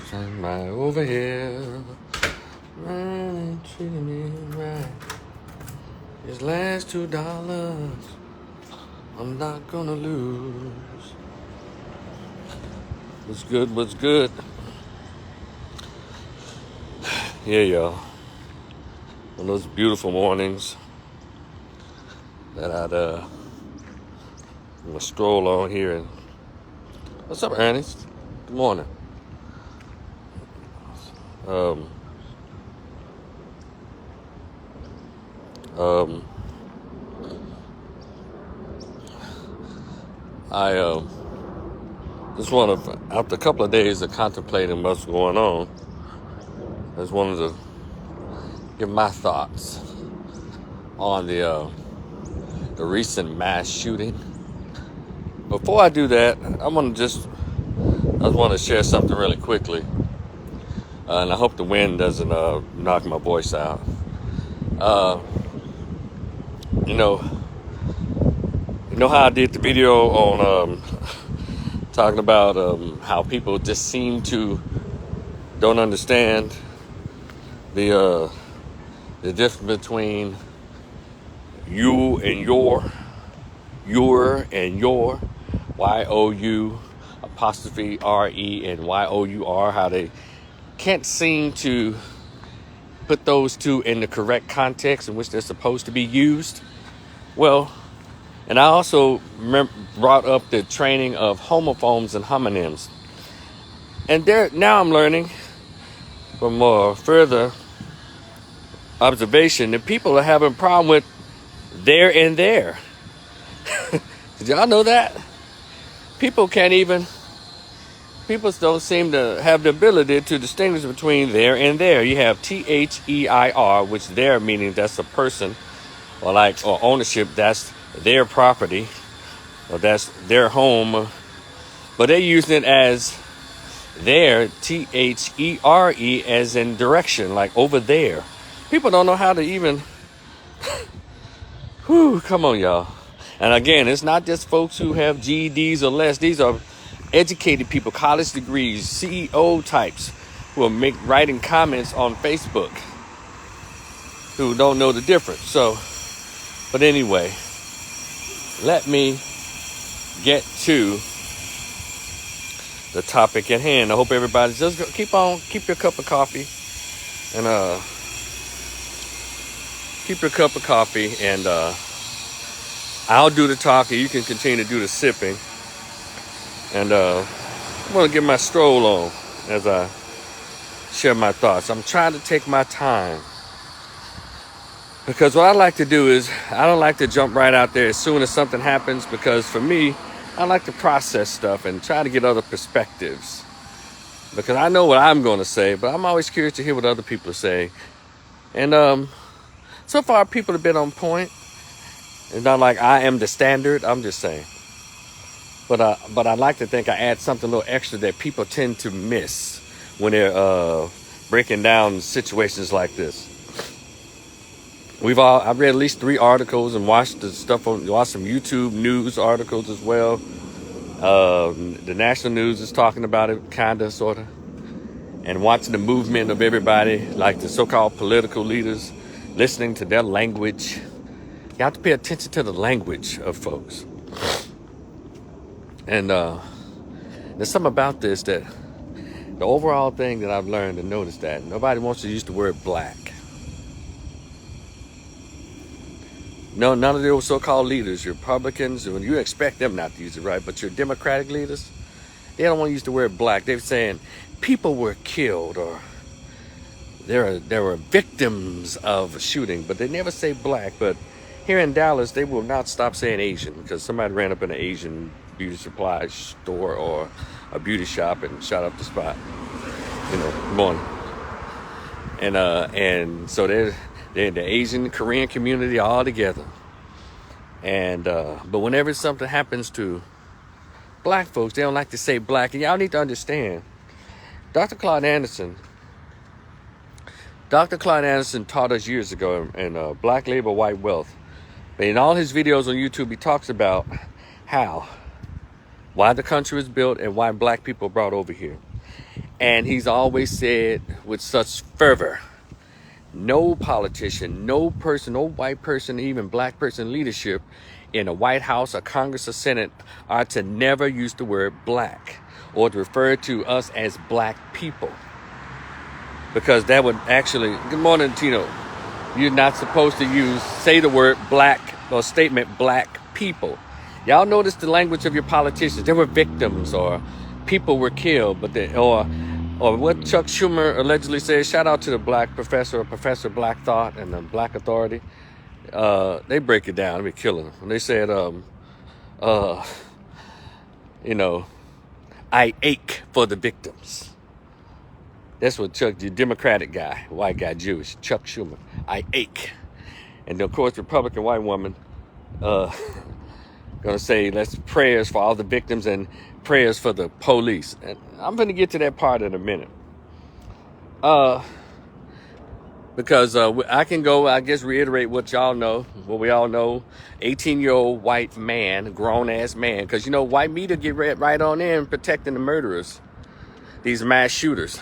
Turn my over here. Man, treating me right. His last $2, I'm not gonna lose. What's good? What's good? Yeah, y'all. One of those beautiful mornings that I'm gonna stroll on here and. What's up, Ernest? Good morning. Um, I just want to, after a couple of days of contemplating what's going on, I just wanted to give my thoughts on the recent mass shooting. Before I do that, I just want to share something really quickly, and I hope the wind doesn't knock my voice out. You know how I did the video on talking about how people just seem to don't understand the difference between you and your and your, Y-O-U apostrophe R-E and Y-O-U-R, how they can't seem to put those two in the correct context in which they're supposed to be used. Well, and I also brought up the training of homophones and homonyms. And now I'm learning from further observation that people are having a problem with there and there. Did y'all know that? People don't seem to have the ability to distinguish between there and there. You have THEIR, which there meaning that's a person, or ownership, that's their property, or that's their home. But they're using it as there, THERE, as in direction, like over there. People don't know how to even, come on, y'all. And again, it's not just folks who have GEDs or less. These are educated people, college degrees, CEO types who are writing comments on Facebook who don't know the difference. So, but anyway, let me get to the topic at hand. I hope everybody's just keep your cup of coffee and keep your cup of coffee and I'll do the talking. You can continue to do the sipping. And I'm going to get my stroll on as I share my thoughts. I'm trying to take my time. Because what I like to do is, I don't like to jump right out there as soon as something happens. Because for me, I like to process stuff and try to get other perspectives. Because I know what I'm going to say, but I'm always curious to hear what other people say. And so far, people have been on point. It's not like I am the standard. I'm just saying. But I like to think I add something a little extra that people tend to miss when they're breaking down situations like this. I've read at least 3 articles and watched some YouTube news articles as well. The national news is talking about it, kinda, sorta, and watching the movement of everybody, like the so-called political leaders, listening to their language. You have to pay attention to the language of folks. And there's something about this that the overall thing that I've learned and noticed that nobody wants to use the word black. No, none of those so-called leaders, your Republicans, and you expect them not to use it, right? But your Democratic leaders, they don't want to use the word black. They're saying people were killed or there were victims of a shooting, but they never say black. But here in Dallas, they will not stop saying Asian because somebody ran up in an Asian beauty supply store or a beauty shop and shot up the spot. Good morning. And so they're the Asian Korean community all together. And but whenever something happens to black folks, they don't like to say black. And y'all need to understand, Dr. Claude Anderson taught us years ago in Black Labor, White Wealth. In all his videos on YouTube, he talks about why the country was built and why black people brought over here. And he's always said with such fervor, no politician, no person, no white person, even black person in leadership in a White House, a Congress, or Senate are to never use the word black or to refer to us as black people. Because that would actually, good morning, Tino. You're not supposed to say the word black or statement black people. Y'all notice the language of your politicians. They were victims or people were killed, but or what Chuck Schumer allegedly said, shout out to the black professor, Professor Black Thought and the Black Authority. They break it down. They be killing them. And they said, I ache for the victims. That's what Chuck, the Democratic guy, white guy, Jewish, Chuck Schumer. I ache. And of course, Republican white woman gonna say, let's prayers for all the victims and prayers for the police. And I'm gonna get to that part in a minute. Because I can go, I guess, reiterate what y'all know, what we all know. 18-year-old white man, grown-ass man. Because, white media get right on in protecting the murderers. These mass shooters.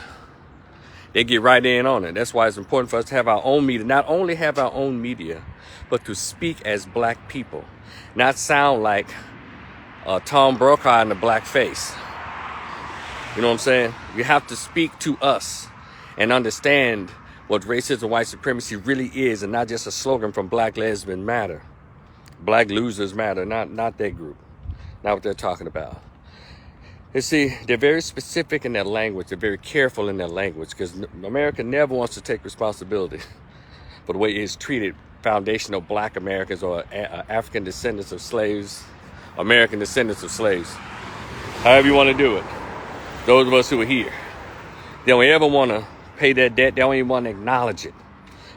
They get right in on it. That's why it's important for us to have our own media. Not only have our own media, but to speak as black people. Not sound like Tom Brokaw in the black face. You know what I'm saying? You have to speak to us and understand what racism, white supremacy really is, and not just a slogan from Black Lesbian Matter. Black Losers Matter, not that group. Not what they're talking about. You see, they're very specific in their language. They're very careful in their language because America never wants to take responsibility for the way it's treated foundational black Americans or African descendants of slaves, American descendants of slaves. However you want to do it. Those of us who are here. They don't ever want to pay that debt. They don't even want to acknowledge it.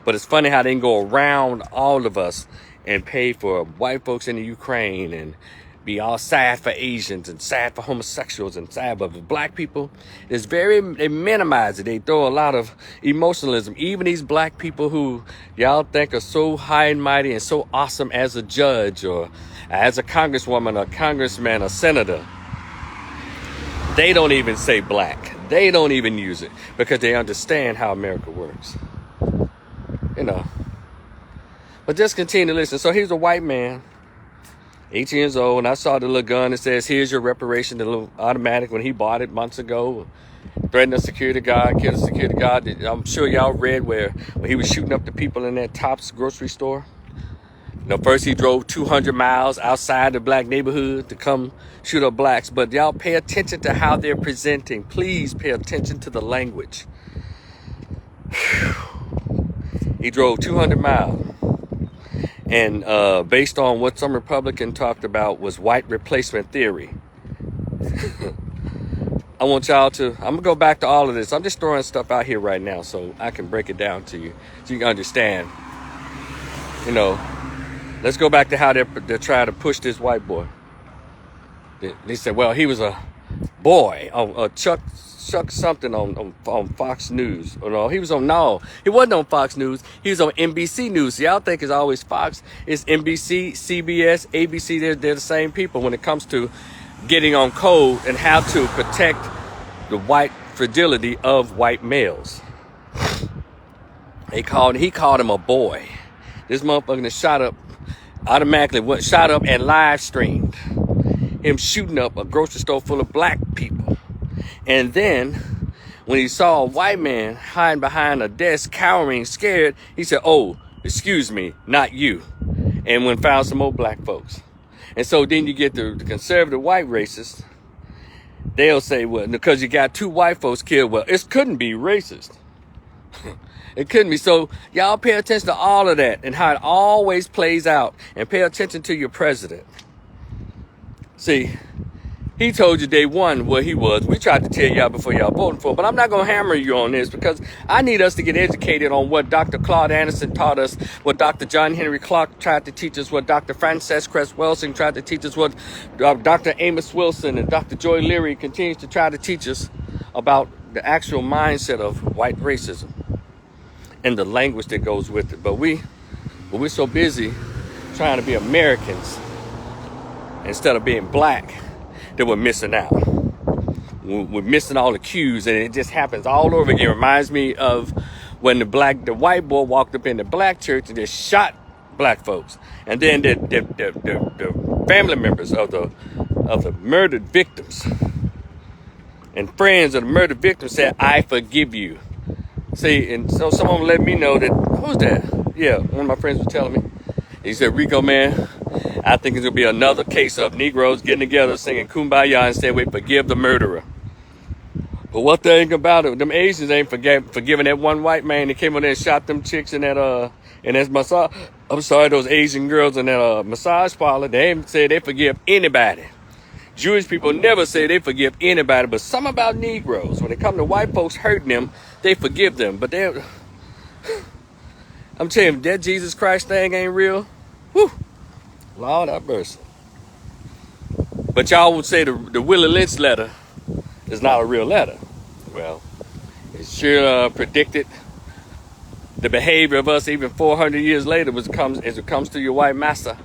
But it's funny how they can go around all of us and pay for white folks in the Ukraine and be all sad for Asians and sad for homosexuals and sad for black people. They minimize it. They throw a lot of emotionalism. Even these black people who y'all think are so high and mighty and so awesome as a judge or as a congresswoman or congressman or senator, they don't even say black. They don't even use it because they understand how America works. But just continue to listen. So here's a white man, 18 years old, and I saw the little gun that says, here's your reparation, the little automatic when he bought it months ago. Threatened a security guard, killed a security guard. I'm sure y'all read where he was shooting up the people in that Tops grocery store. First he drove 200 miles outside the black neighborhood to come shoot up blacks. But y'all pay attention to how they're presenting. Please pay attention to the language. He drove 200 miles. And based on what some Republican talked about was white replacement theory. I want y'all to, I'm going to go back to all of this. I'm just throwing stuff out here right now so I can break it down to you so you can understand. Let's go back to how they're trying to push this white boy. They said, well, he was a boy. Chuck something on Fox News. He wasn't on Fox News. He was on NBC News. So y'all think it's always Fox. It's NBC, CBS, ABC. They're the same people when it comes to getting on code and how to protect the white fragility of white males. He called him a boy. This motherfucker shot up and live streamed him shooting up a grocery store full of black people. And then when he saw a white man hiding behind a desk, cowering, scared, he said, oh, excuse me, not you. And when found some more black folks. And so then you get the conservative white racists. They'll say, well, because you got two white folks killed, well, it couldn't be racist. It couldn't be. So y'all pay attention to all of that and how it always plays out. And pay attention to your president. See, he told you day one what he was. We tried to tell y'all before y'all voting for, but I'm not going to hammer you on this because I need us to get educated on what Dr. Claude Anderson taught us, what Dr. John Henry Clark tried to teach us, what Dr. Frances Cress Welsing tried to teach us, what Dr. Amos Wilson and Dr. Joy Leary continues to try to teach us about the actual mindset of white racism and the language that goes with it. But we're so busy trying to be Americans instead of being black that we're missing out. we're missing all the cues, and it just happens all over again. It reminds me of when the white boy walked up in the black church and just shot black folks, and then the family members of the murdered victims and friends of the murdered victims said, "I forgive you." See, and so someone let me know that, who's that? Yeah, one of my friends was telling me. He said, "Rico, man, I think it's gonna be another case of Negroes getting together singing Kumbaya and saying we forgive the murderer." But what thing about it, them Asians ain't forgiving that one white man that came in there and shot them chicks in that massage. I'm sorry, those Asian girls in that massage parlor. They ain't say they forgive anybody. Jewish people never say they forgive anybody, but something about Negroes, when it comes to white folks hurting them, they forgive them. But I'm telling you, that Jesus Christ thing ain't real. Whew. Lord have mercy. But y'all would say the Willie Lynch letter is not a real letter. Well, it sure predicted the behavior of us even 400 years later as it comes to your white master.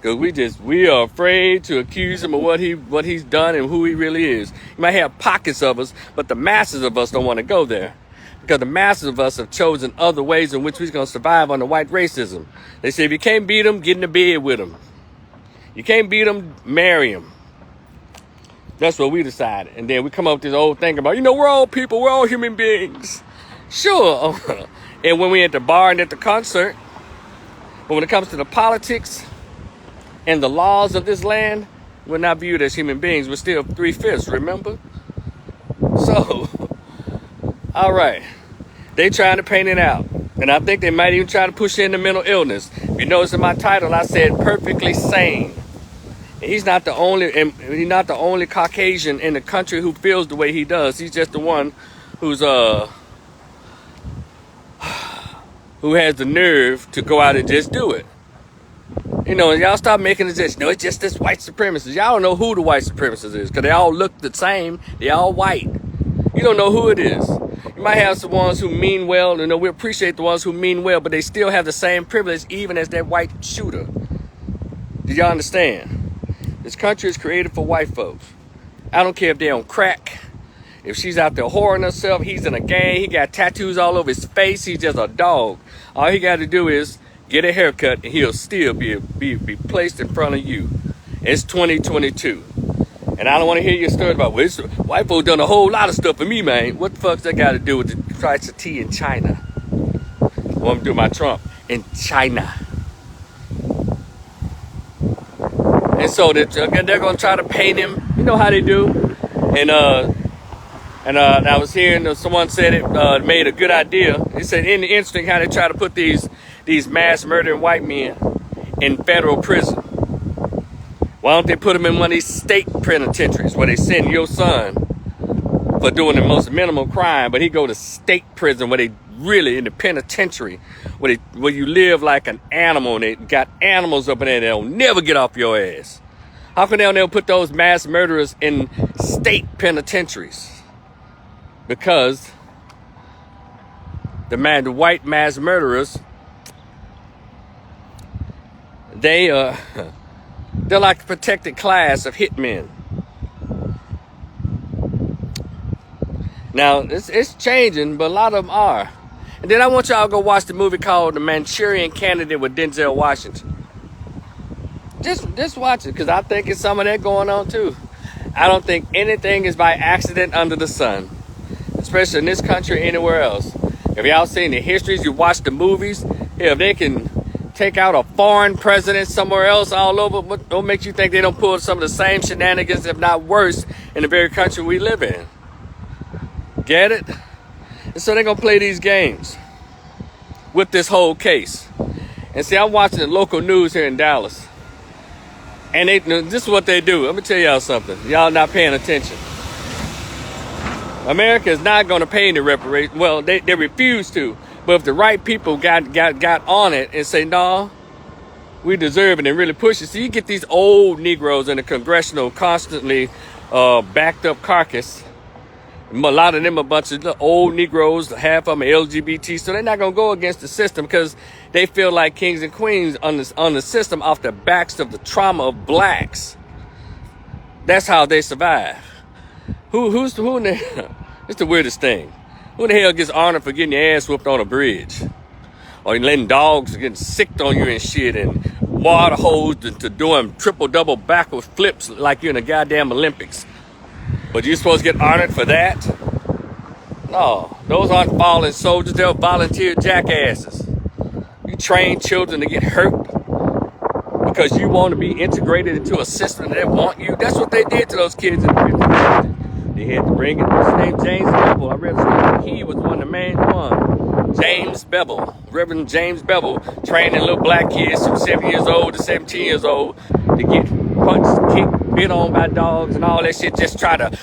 Because we are afraid to accuse him of what he's done and who he really is. You might have pockets of us, but the masses of us don't want to go there. Because the masses of us have chosen other ways in which we're going to survive under white racism. They say if you can't beat them, get in the bed with them. You can't beat them, marry them. That's what we decided. And then we come up with this old thing about, we're all people, we're all human beings. Sure. And when we at the bar and at the concert, but when it comes to the politics and the laws of this land, we're not viewed as human beings. We're still 3/5, remember? So, all right. They trying to paint it out. And I think they might even try to push in the mental illness. If you notice in my title, I said perfectly sane. And he's not the only Caucasian in the country who feels the way he does. He's just the one who's who has the nerve to go out and just do it. Y'all stop making it just, it's just this white supremacist. Y'all don't know who the white supremacist is, because they all look the same. They all white. You don't know who it is. You might have some ones who mean well, we appreciate the ones who mean well, but they still have the same privilege even as that white shooter. Do y'all understand? This country is created for white folks. I don't care if they're on crack. If she's out there whoring herself, he's in a gang, he got tattoos all over his face, he's just a dog. All he got to do is get a haircut and he'll still be placed in front of you. It's 2022. And I don't want to hear your story about, white folks done a whole lot of stuff for me, man. What the fuck's that got to do with the price of tea in China? Well, I'm doing my Trump in China. And so they're going to try to paint him. You know how they do. And I was hearing someone said it made a good idea. He said, isn't it interesting how they try to put these mass murdering white men in federal prison? Why don't they put them in one of these state penitentiaries where they send your son for doing the most minimal crime, but he go to state prison where they really in the penitentiary where you live like an animal, and they got animals up in there that'll never get off your ass. How come they'll never put those mass murderers in state penitentiaries? Because the white mass murderers, they're like a protected class of hitmen. Now, it's changing, but a lot of them are. And then I want y'all to go watch the movie called The Manchurian Candidate with Denzel Washington. Just watch it, because I think it's some of that going on too. I don't think anything is by accident under the sun, especially in this country or anywhere else. If y'all seen the histories, you watch the movies, if they can take out a foreign president somewhere else all over, what makes you think they don't pull some of the same shenanigans, if not worse, in the very country we live in? Get it? And so they're going to play these games with this whole case. And see, I'm watching the local news here in Dallas. And this is what they do. Let me tell y'all something. Y'all not paying attention. America is not going to pay any reparations. Well, they refuse to. But if the right people got on it and say, no, we deserve it, and really push it. So you get these old Negroes in the congressional constantly backed up carcass. A lot of them a bunch of old Negroes, half of them are LGBT, so they're not going to go against the system because they feel like kings and queens on the system off the backs of the trauma of blacks. That's how they survive. Who in the, it's the weirdest thing. Who in the hell gets honored for getting your ass whooped on a bridge? Or letting dogs get sicked on you and shit, and water hose to doing triple double backwards flips like you're in the goddamn Olympics. But you're supposed to get honored for that? No, those aren't fallen soldiers, they're volunteer jackasses. You train children to get hurt because you want to be integrated into a system that want you. That's what they did to those kids in the 50s. They had to bring it. His name James Bevel. I read something. He was one of the main ones. James Bevel, Reverend James Bevel, training little black kids from 7 years old to 17 years old to get punched, kicked, bit on by dogs and all that shit. Just try to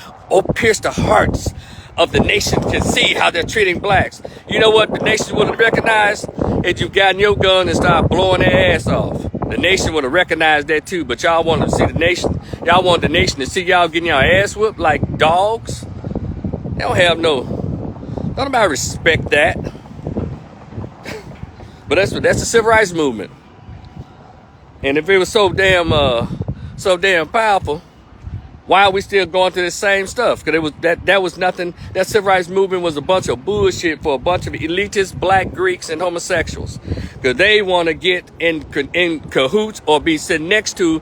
pierce the hearts of the nation to see how they're treating blacks. You know what the nation would have recognized? If you've gotten your gun and started blowing their ass off. The nation would have recognized that too, but y'all want to see the nation. Y'all want the nation to see y'all getting y'all ass whooped like dogs. They don't have don't nobody respect that. But that's the civil rights movement. And if it was so damn powerful, why are we still going through the same stuff? Because it was that was nothing. That civil rights movement was a bunch of bullshit for a bunch of elitist black Greeks and homosexuals. Because they want to get in cahoots or be sitting next to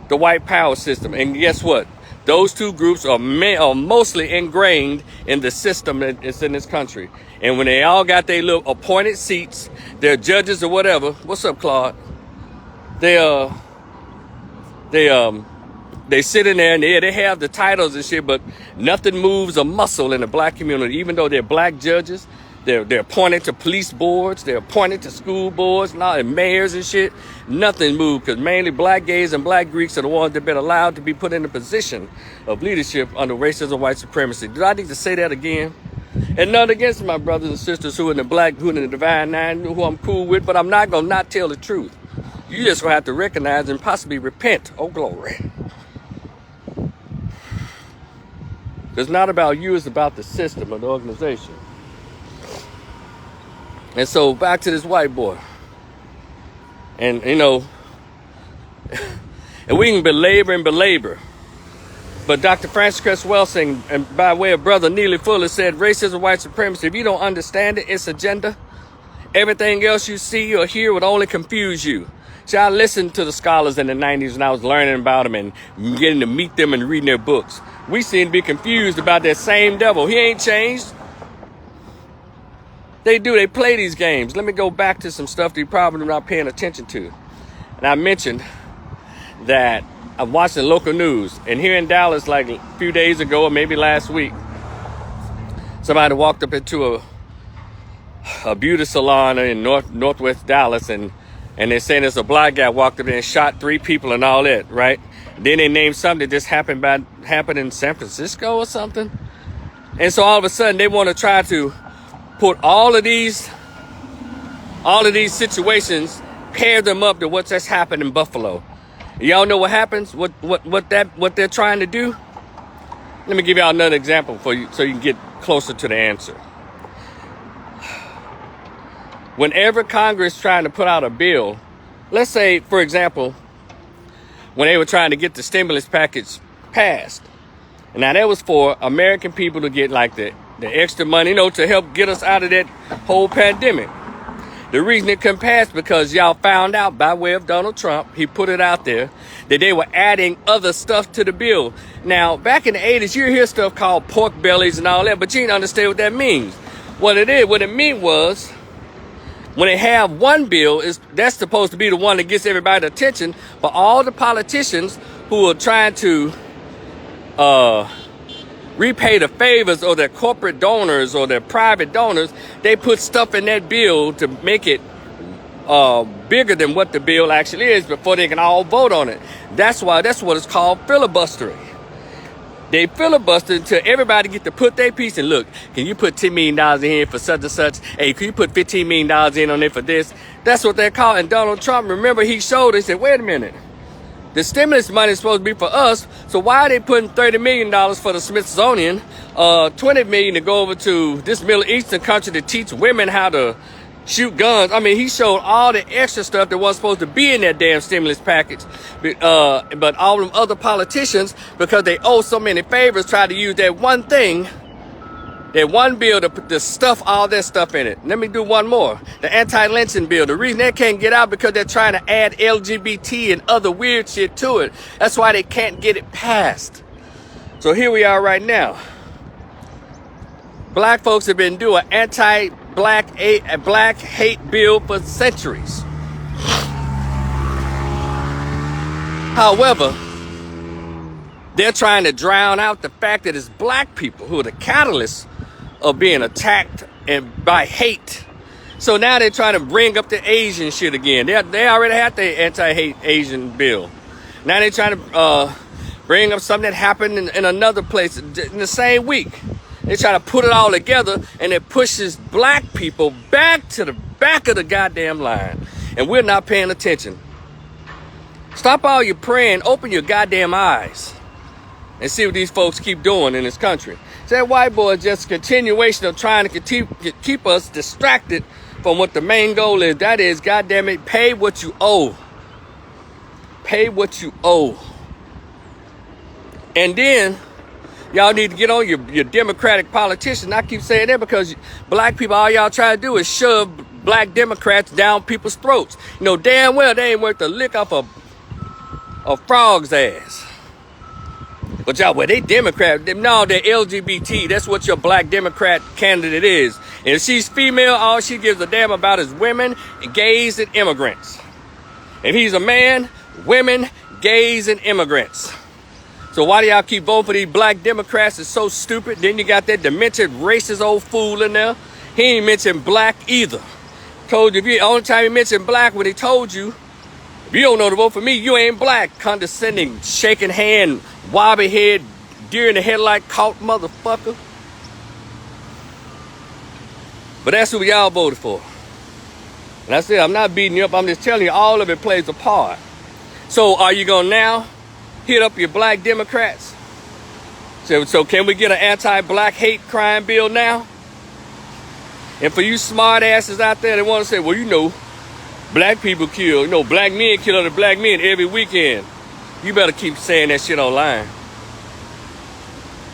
the white power system. And guess what? Those two groups are mostly ingrained in the system that's in this country. And when they all got their little appointed seats, their judges or whatever. What's up, Claude? They sit in there and they have the titles and shit, but nothing moves a muscle in the black community. Even though they're black judges, they're appointed to police boards, they're appointed to school boards, and mayors and shit. Nothing moves because mainly black gays and black Greeks are the ones that have been allowed to be put in a position of leadership under racism, white supremacy. Do I need to say that again? And none against my brothers and sisters who in the Divine Nine, who I'm cool with, but I'm not gonna not tell the truth. You just gonna have to recognize and possibly repent. Oh, glory. It's not about you, it's about the system of the organization. And so back to this white boy. And you know, and we can belabor. But Dr. Francis Cress Welsing, and by way of Brother Neely Fuller, said racism, white supremacy, if you don't understand it, its agenda, everything else you see or hear would only confuse you. See, I listened to the scholars in the 90s and I was learning about them and getting to meet them and reading their books. We seem to be confused about that same devil. He ain't changed. They play these games. Let me go back to some stuff that you're probably not paying attention to. And I mentioned that I'm watching local news. And here in Dallas, like a few days ago or maybe last week, somebody walked up into a beauty salon in northwest Dallas and they're saying there's a black guy walked up there and shot 3 people and all that, right? Then they named something that just happened in San Francisco or something. And so all of a sudden they want to try to put all of these situations, pair them up to what just happened in Buffalo. Y'all know what happens? What they're trying to do? Let me give y'all another example for you so you can get closer to the answer. Whenever Congress trying to put out a bill, let's say, for example, when they were trying to get the stimulus package passed. And now that was for American people to get like the extra money, to help get us out of that whole pandemic. The reason it couldn't pass because y'all found out by way of Donald Trump, he put it out there, that they were adding other stuff to the bill. Now, back in the 80s, you hear stuff called pork bellies and all that, but you didn't understand what that means. What it meant was, when they have one bill, that's supposed to be the one that gets everybody's attention, but all the politicians who are trying to repay the favors or their corporate donors or their private donors, they put stuff in that bill to make it bigger than what the bill actually is before they can all vote on it. That's what it's called filibustering. They filibuster until everybody get to put their piece in. Look, can you put $10 million in here for such and such? Hey, can you put $15 million in on it for this? That's what they're calling. Donald Trump, remember, he showed us, he said, wait a minute. The stimulus money is supposed to be for us, so why are they putting $30 million for the Smithsonian, $20 million to go over to this Middle Eastern country to teach women how to shoot guns. I mean, he showed all the extra stuff that wasn't supposed to be in that damn stimulus package. But all them other politicians, because they owe so many favors, tried to use that one thing, that one bill to stuff all that stuff in it. Let me do one more. The anti-lynching bill. The reason that can't get out because they're trying to add LGBT and other weird shit to it. That's why they can't get it passed. So here we are right now. Black folks have been doing anti-black hate bill for centuries. However, they're trying to drown out the fact that it's black people who are the catalysts of being attacked and by hate. So now they're trying to bring up the Asian shit again. They already had the anti-hate Asian bill. Now they're trying to bring up something that happened in another place in the same week. They try to put it all together, and it pushes black people back to the back of the goddamn line. And we're not paying attention. Stop all your praying, open your goddamn eyes, and see what these folks keep doing in this country. That white boy is just a continuation of trying to keep us distracted from what the main goal is. That is, goddamn it, pay what you owe. Pay what you owe. And then y'all need to get on your Democratic politicians. I keep saying that because black people, all y'all try to do is shove black Democrats down people's throats. You know damn well they ain't worth the lick off a frog's ass. But y'all, well, they Democrat. No, they're LGBT. That's what your black Democrat candidate is. And if she's female, all she gives a damn about is women, gays, and immigrants. If he's a man, women, gays, and immigrants. So why do y'all keep voting for these black Democrats? It's so stupid. Then you got that demented racist old fool in there. He ain't mentioned black either. Told you, the only time he mentioned black when he told you, if you don't know to vote for me, you ain't black. Condescending, shaking hand, wobbly head, deer in the headlight caught motherfucker. But that's who y'all voted for. And I said, I'm not beating you up. I'm just telling you all of it plays a part. So are you going to now hit up your black Democrats? So can we get an anti-black hate crime bill now? And for you smart asses out there that want to say, well, you know, black people kill, you know, black men kill other black men every weekend. You better keep saying that shit online.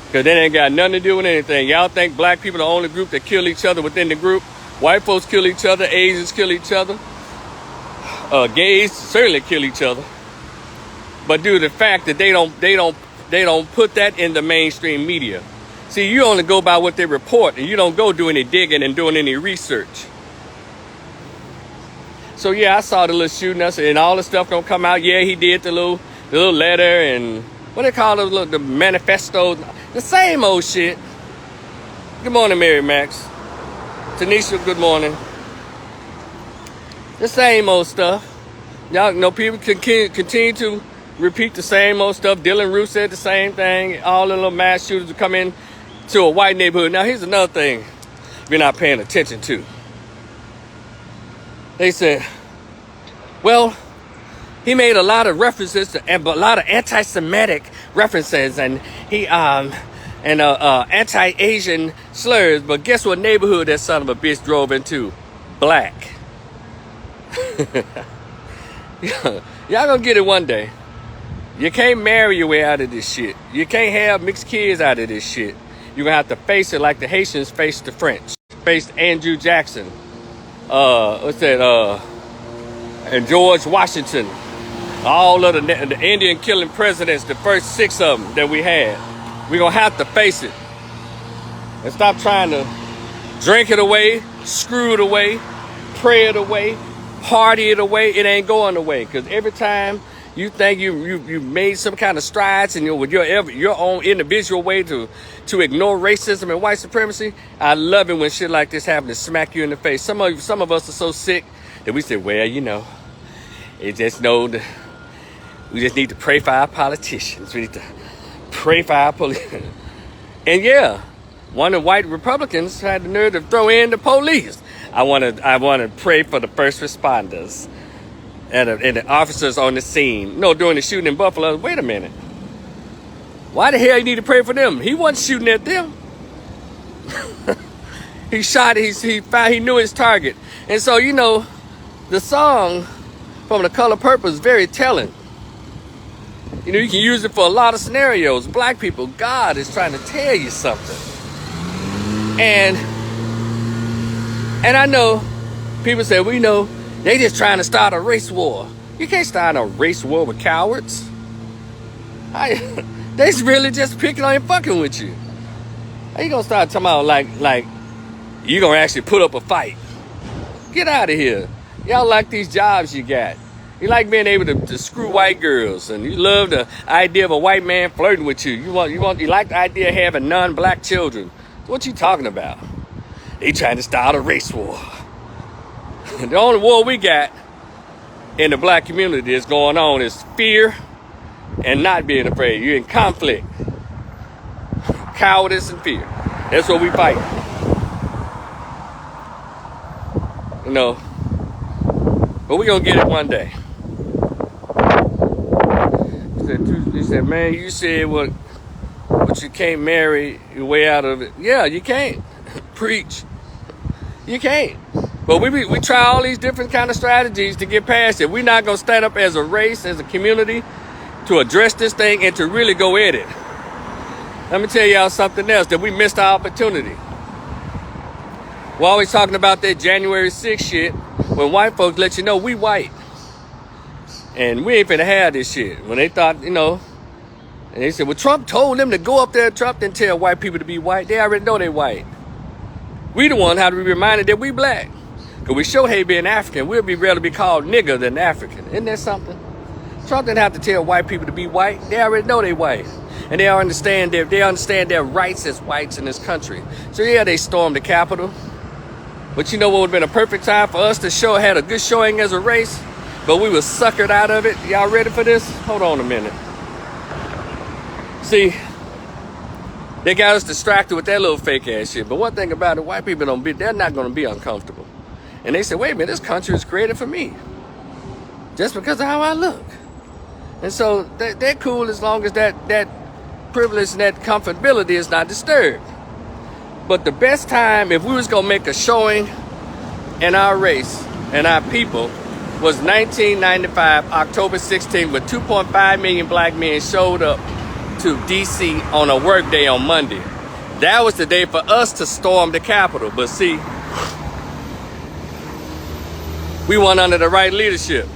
Because that ain't got nothing to do with anything. Y'all think black people are the only group that kill each other within the group? White folks kill each other, Asians kill each other. Gays certainly kill each other. But due to the fact that they don't put that in the mainstream media. See, you only go by what they report, and you don't go do any digging and doing any research. So yeah, I saw the little shooting us, and all the stuff don't come out. Yeah, he did the little letter and what they call it, the manifesto, the same old shit. Good morning, Mary Max. Tanisha, good morning. The same old stuff. Y'all know people continue to repeat the same old stuff. Dylan Roof said the same thing. All the little mass shooters will come in to a white neighborhood. Now, here's another thing we're not paying attention to. They said, well, he made a lot of references to, and a lot of anti-Semitic references, and he anti-Asian slurs. But guess what neighborhood that son of a bitch drove into? Black. Y'all gonna get it one day. You can't marry your way out of this shit. You can't have mixed kids out of this shit. You're gonna have to face it like the Haitians faced the French, faced Andrew Jackson. And George Washington, all of the Indian killing presidents, the first 6 of them that we had. We're gonna have to face it and stop trying to drink it away, screw it away, pray it away, party it away. It ain't going away, because every time you think you made some kind of strides in with your own individual way to ignore racism and white supremacy, I love it when shit like this happens to smack you in the face. Some of us are so sick that we say, well, you know, we just need to pray for our politicians. We need to pray for our police. And yeah, one of the white Republicans had the nerve to throw in the police. I want to pray for the first responders and the officers on the scene. No, during the shooting in Buffalo. Wait a minute. Why the hell you need to pray for them? He wasn't shooting at them. He shot. He knew his target. And so the song from The Color Purple is very telling. You can use it for a lot of scenarios. Black people, God is trying to tell you something. And I know people say, they just trying to start a race war. You can't start a race war with cowards. They's really just picking on and fucking with you. How you gonna start talking about like you gonna actually put up a fight? Get out of here. Y'all like these jobs you got. You like being able to screw white girls, and you love the idea of a white man flirting with you. You like the idea of having non-black children. What you talking about? They trying to start a race war. The only war we got in the black community that's going on is fear and not being afraid. You're in conflict. Cowardice and fear. That's what we fight. But we're going to get it one day. He said, man, you said but you can't marry your way out of it. Yeah, you can't. Preach. You can't. But we try all these different kind of strategies to get past it. We're not going to stand up as a race, as a community, to address this thing and to really go at it. Let me tell y'all something else, that we missed our opportunity. We're always talking about that January 6th shit, when white folks let you know we white. And we ain't finna have this shit. When they thought, and they said, well, Trump told them to go up there. Trump didn't tell white people to be white. They already know they white. We the one how to be reminded that we black. Because we show hey being African, we'll be rather be called nigger than African. Isn't that something? Trump didn't have to tell white people to be white. They already know they white. And they understand their rights as whites in this country. So yeah, they stormed the Capitol. But you know what would have been a perfect time for us to had a good showing as a race? But we were suckered out of it. Y'all ready for this? Hold on a minute. See, they got us distracted with that little fake ass shit. But one thing about it, white people they're not going to be uncomfortable. And they said, wait a minute, this country is created for me. Just because of how I look. And so they're cool as long as that privilege and that comfortability is not disturbed. But the best time, if we was going to make a showing in our race and our people, was 1995, October 16th, when 2.5 million black men showed up to D.C. on a work day on Monday. That was the day for us to storm the Capitol. But see, we weren't under the right leadership.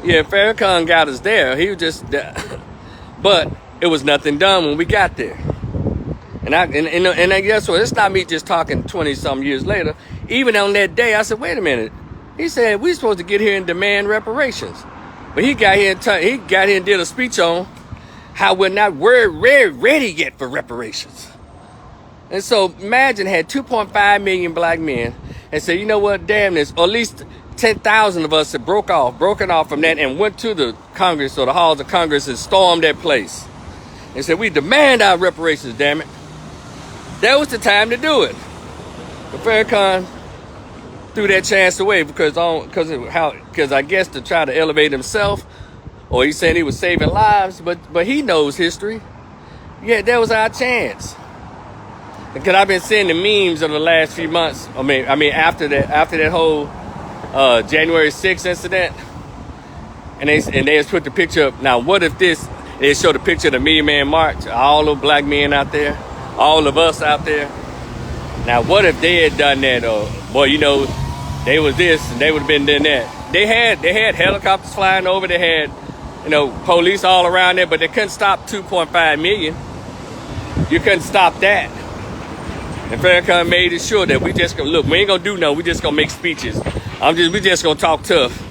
Yeah, Farrakhan got us there. He was just, but it was nothing done when we got there. And I guess what? It's not me just talking 20-some years later. Even on that day, I said, wait a minute. He said, we're supposed to get here and demand reparations. But he got here and did a speech on how we're not ready yet for reparations. And so imagine had 2.5 million black men and said, you know what, damn this, or at least 10,000 of us had broken off from that and went to the Congress or the halls of Congress and stormed that place. And said, we demand our reparations, damn it. That was the time to do it. But Farrakhan threw that chance away because I guess to try to elevate himself, or he's saying he was saving lives, but he knows history. Yeah, that was our chance. Because I've been seeing the memes of the last few months. I mean after that whole January 6th incident, and they just put the picture up. Now, what if they showed the picture of the Million Man March, all the black men out there, all of us out there. Now, what if they had done that? Or, boy, they was this and they would have been doing that. They had helicopters flying over. They had, police all around there, but they couldn't stop 2.5 million. You couldn't stop that. And Farrakhan made it sure that we just gonna look. We ain't gonna do nothing. We just gonna make speeches. We just gonna talk tough.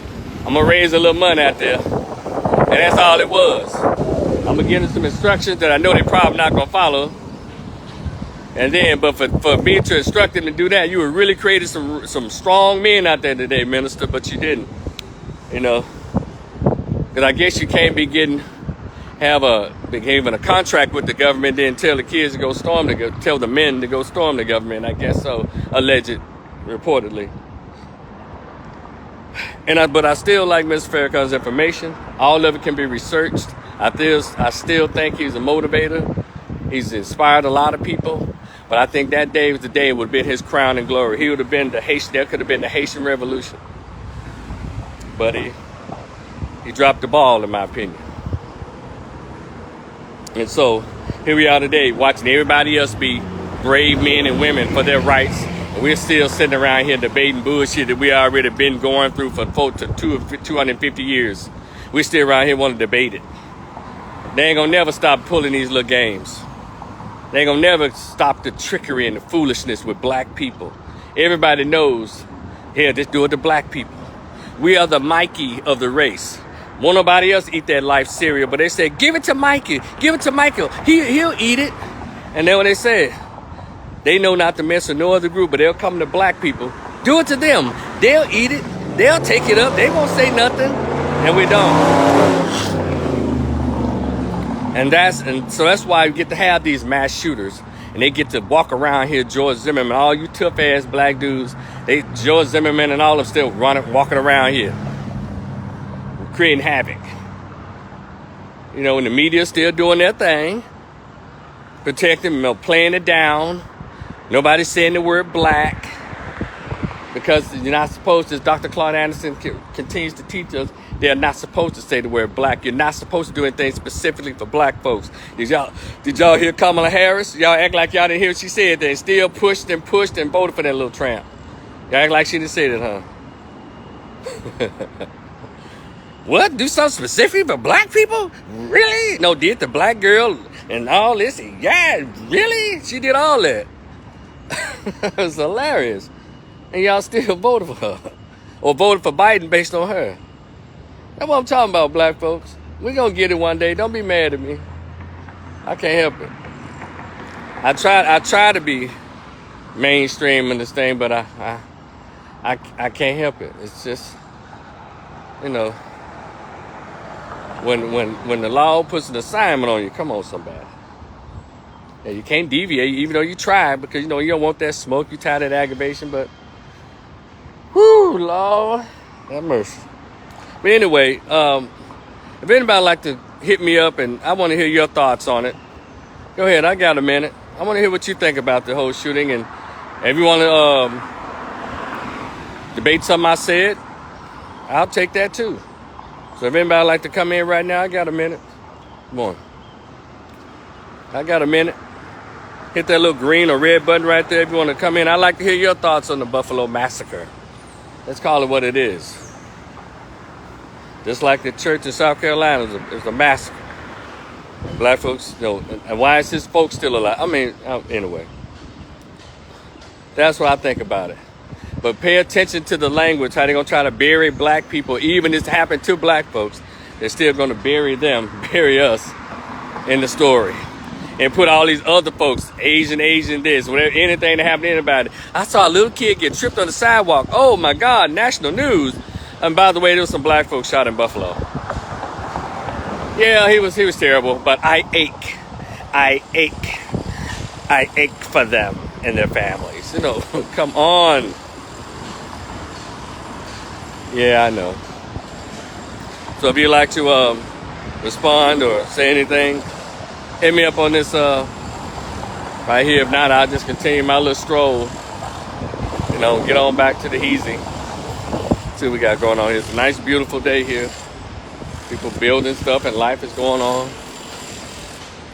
I'm gonna raise a little money out there, and that's all it was. I'm gonna give them some instructions that I know they probably not gonna follow. And then, but for me to instruct them to do that, you were really creating some strong men out there today, Minister. But you didn't, because I guess you can't be given a contract with the government, then tell the kids to go tell the men to go storm the government. I guess so, alleged, reportedly. But I still like Mr. Farrakhan's information. All of it can be researched. I still think he's a motivator. He's inspired a lot of people. But I think that day was the day it would have been his crown and glory. He would have been the Haitian, there could have been the Haitian Revolution. But he dropped the ball, in my opinion. And so here we are today, watching everybody else be brave men and women for their rights. And we're still sitting around here debating bullshit that we already been going through for 250 years. We still around here want to debate it. They ain't gonna never stop pulling these little games. They ain't gonna never stop the trickery and the foolishness with black people. Everybody knows, here, just do it to black people. We are the Mikey of the race. Won't nobody else eat that life cereal, but they say, give it to Mikey, give it to Michael. He'll eat it. And then what they said, they know not to mess with no other group, but they'll come to black people. Do it to them. They'll eat it. They'll take it up. They won't say nothing. And we don't. And so that's why we get to have these mass shooters. And they get to walk around here, George Zimmerman, all you tough ass black dudes, George Zimmerman and all of them still walking around here, creating havoc. You know, and the media still doing their thing, protecting, playing it down. Nobody's saying the word black, because you're not supposed to, as Dr. Claude Anderson continues to teach us, they're not supposed to say the word black. You're not supposed to do anything specifically for black folks. Did y'all hear Kamala Harris? Y'all act like y'all didn't hear what she said. They still pushed and voted for that little tramp. Y'all act like she didn't say that, huh? What? Do something specific for black people? Really? No, did the black girl and all this? Yeah, really? She did all that. It was hilarious. And y'all still voted for her. Or voted for Biden based on her. That's what I'm talking about, black folks. We're going to get it one day. Don't be mad at me. I can't help it. I try to be mainstream in this thing, but I can't help it. It's just, you know, when the law puts an assignment on you, come on, somebody. Yeah, you can't deviate, even though you try, because, you know, you don't want that smoke. You tired of that aggravation, but, whoo, Lord, have mercy. But anyway, if anybody like to hit me up, and I want to hear your thoughts on it, go ahead. I got a minute. I want to hear what you think about the whole shooting. And if you want to debate something I said, I'll take that too. So if anybody like to come in right now, I got a minute. Come on. I got a minute. Hit that little green or red button right there if you want to come in. I'd like to hear your thoughts on the Buffalo Massacre. Let's call it what it is. Just like the church in South Carolina is a massacre. Black folks, you know, and why is his folks still alive? I mean, anyway. That's what I think about it. But pay attention to the language, how they're going to try to bury black people. Even if it's happened to black folks, they're still going to bury us in the story. And put all these other folks, Asian this, whatever, anything that happened to anybody. I saw a little kid get tripped on the sidewalk. Oh my God, national news. And by the way, there was some black folks shot in Buffalo. Yeah, he was terrible, but I ache for them and their families. You know, come on. Yeah, I know. So if you'd like to respond or say anything, hit me up on this right here. If not, I'll just continue my little stroll. You know, get on back to the Heezy. See what we got going on here. It's a nice, beautiful day here. People building stuff and life is going on.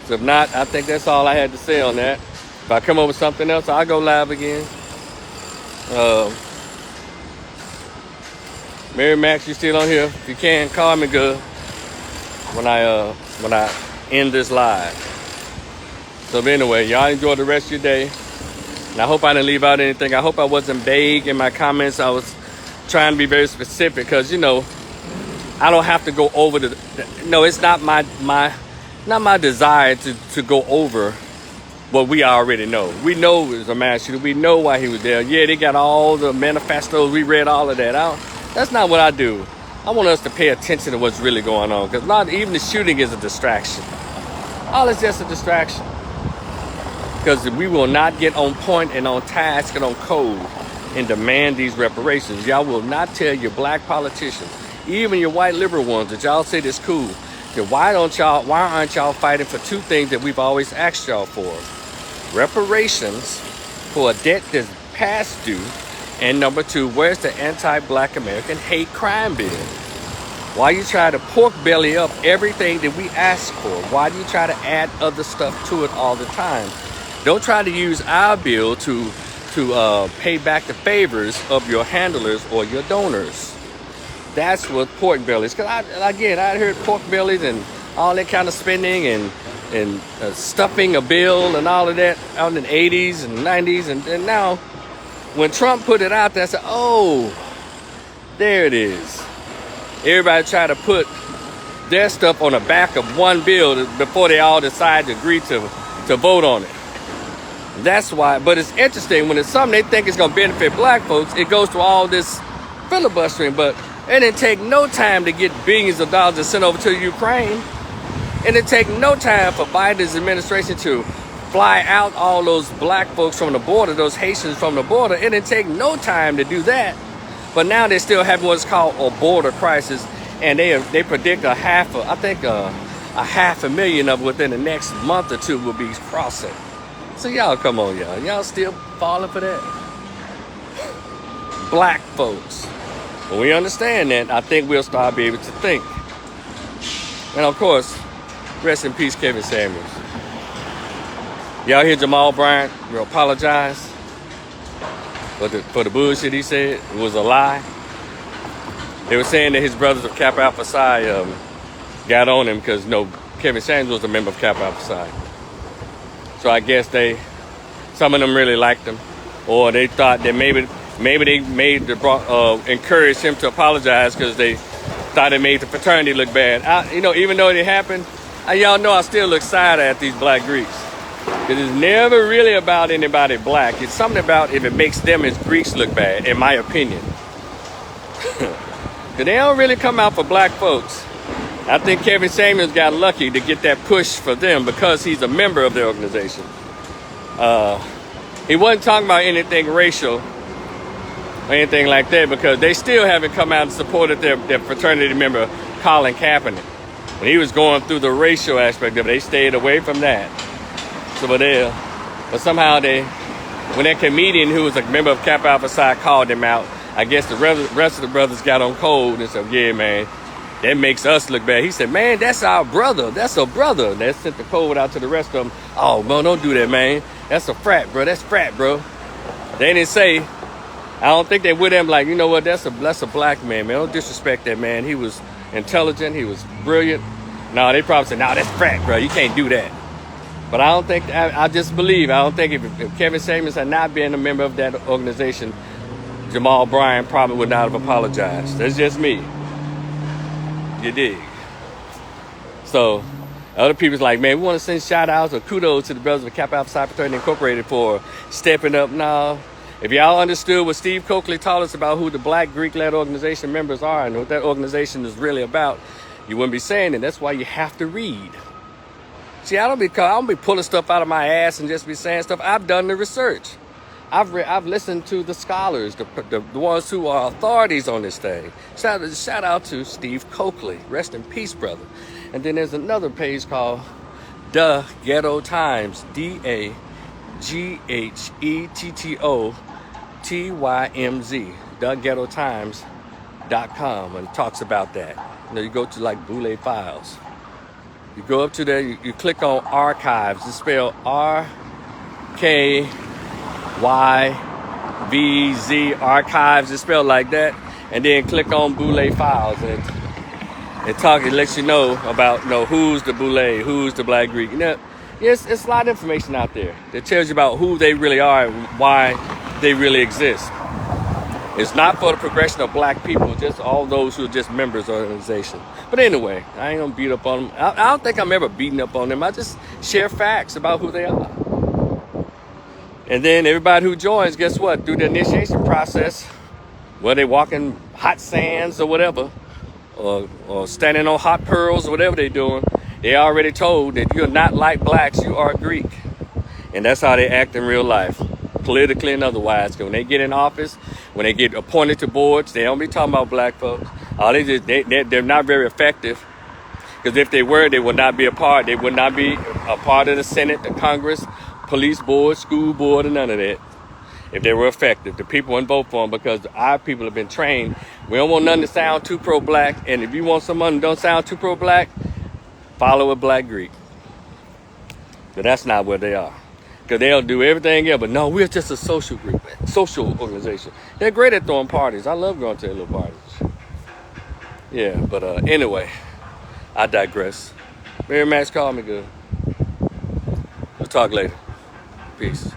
So if not, I think that's all I had to say on that. If I come up with something else, I'll go live again. Mary Max, you still on here? If you can, call me good when I end this live. So anyway, y'all enjoy the rest of your day. And I hope I didn't leave out anything. I hope I wasn't vague in my comments. I was trying to be very specific because, you know, I don't have to go over no, it's not my desire to go over what we already know. We know it was a mass shooter. We know why he was there. Yeah, they got all the manifestos. We read all of that out. That's not what I do. I want us to pay attention to what's really going on, because not even the shooting is a distraction. All is just a distraction. Because we will not get on point and on task and on code and demand these reparations. Y'all will not tell your black politicians, even your white liberal ones, that y'all say this cool. Then why aren't y'all fighting for two things that we've always asked y'all for? Reparations for a debt that's past due, and number two, where's the anti-black American hate crime bill? Why you try to pork belly up everything that we ask for? Why do you try to add other stuff to it all the time? Don't try to use our bill to pay back the favors of your handlers or your donors. That's what pork bellies. Because I heard pork bellies and all that kind of spending and stuffing a bill and all of that out in the 80s and 90s. And now, when Trump put it out there, I said, oh, there it is. Everybody try to put their stuff on the back of one bill before they all decide to agree to vote on it. That's why. But it's interesting, when it's something they think is going to benefit black folks, it goes through all this filibustering. But it didn't take no time to get billions of dollars sent over to Ukraine. It didn't take no time for Biden's administration to fly out all those black folks from the border, those Haitians from the border. It didn't take no time to do that. But now they still have what's called a border crisis, and they predict a half a million of within the next month or two will be crossing. So y'all, come on, y'all still falling for that? Black folks. When we understand that, I think we'll start being able to think. And of course, rest in peace, Kevin Samuels. Y'all hear Jamal Bryant apologize for the bullshit he said? It was a lie. They were saying that his brothers of Kappa Alpha Psi got on him because Kevin Samuels was a member of Kappa Alpha Psi. So I guess some of them really liked him, or they thought that maybe they encouraged him to apologize because they thought it made the fraternity look bad. Even though it happened, y'all know I still look side at these black Greeks. Because it's never really about anybody black. It's something about if it makes them as Greeks look bad, in my opinion. Because they don't really come out for black folks. I think Kevin Samuels got lucky to get that push for them because he's a member of the organization. He wasn't talking about anything racial or anything like that, because they still haven't come out and supported their fraternity member, Colin Kaepernick. When he was going through the racial aspect of it, they stayed away from that. So but somehow when that comedian who was a member of Kappa Alpha Psi called him out, I guess the rest of the brothers got on cold and said, yeah, man, that makes us look bad. He said, man, that's our brother. That's a brother. They sent the code out to the rest of them. Oh, man, don't do that, man. That's a frat, bro. That's frat, bro. They didn't say, I don't think they with him like, you know what, that's a black man, man. Don't disrespect that man. He was intelligent. He was brilliant. No, they probably said, no, that's frat, bro. You can't do that. But I don't think, I just believe, I don't think if Kevin Samuels had not been a member of that organization, Jamal Bryant probably would not have apologized. That's just me. You dig? So, other people's like, man, we want to send shout outs or kudos to the brothers of Kappa Alpha Psi Fraternity Incorporated for stepping up now. If y'all understood what Steve Coakley taught us about who the black Greek-led organization members are and what that organization is really about, you wouldn't be saying it. That's why you have to read. See, I don't be pulling stuff out of my ass and just be saying stuff. I've done the research. I've listened to the scholars, the ones who are authorities on this thing. Shout out to Steve Coakley. Rest in peace, brother. And then there's another page called The Ghetto Times. DAGHETTOTYMZ. TheGhettoTimes.com. And it talks about that. You go to like Boule Files. You go up to there, you click on archives. It's spelled RKYVZ, archives. It's spelled like that. And then click on Boule Files. And it lets you know about who's the Boule, who's the Black Greek. It's a lot of information out there that tells you about who they really are and why they really exist. It's not for the progression of black people, just all those who are just members of the organization. But anyway, I ain't gonna beat up on them. I don't think I'm ever beating up on them. I just share facts about who they are. And then everybody who joins, guess what? Through the initiation process, whether they walk in hot sands or whatever, or standing on hot pearls or whatever they're doing, they already told that you're not like blacks, you are Greek. And that's how they act in real life, politically and otherwise. Because when they get in office, when they get appointed to boards, they don't be talking about black folks. They're not very effective. Because if they were, they would not be a part. They would not be a part of the Senate, the Congress, police board, school board, or none of that. If they were effective, the people wouldn't vote for them because our people have been trained. We don't want nothing to sound too pro-black. And if you want someone that don't sound too pro-black, follow a black Greek. But that's not where they are. Because they'll do everything else. But no, we're just a social group, social organization. They're great at throwing parties. I love going to their little parties. Yeah, but anyway, I digress. Mary Max called me good. We'll talk later. Peace.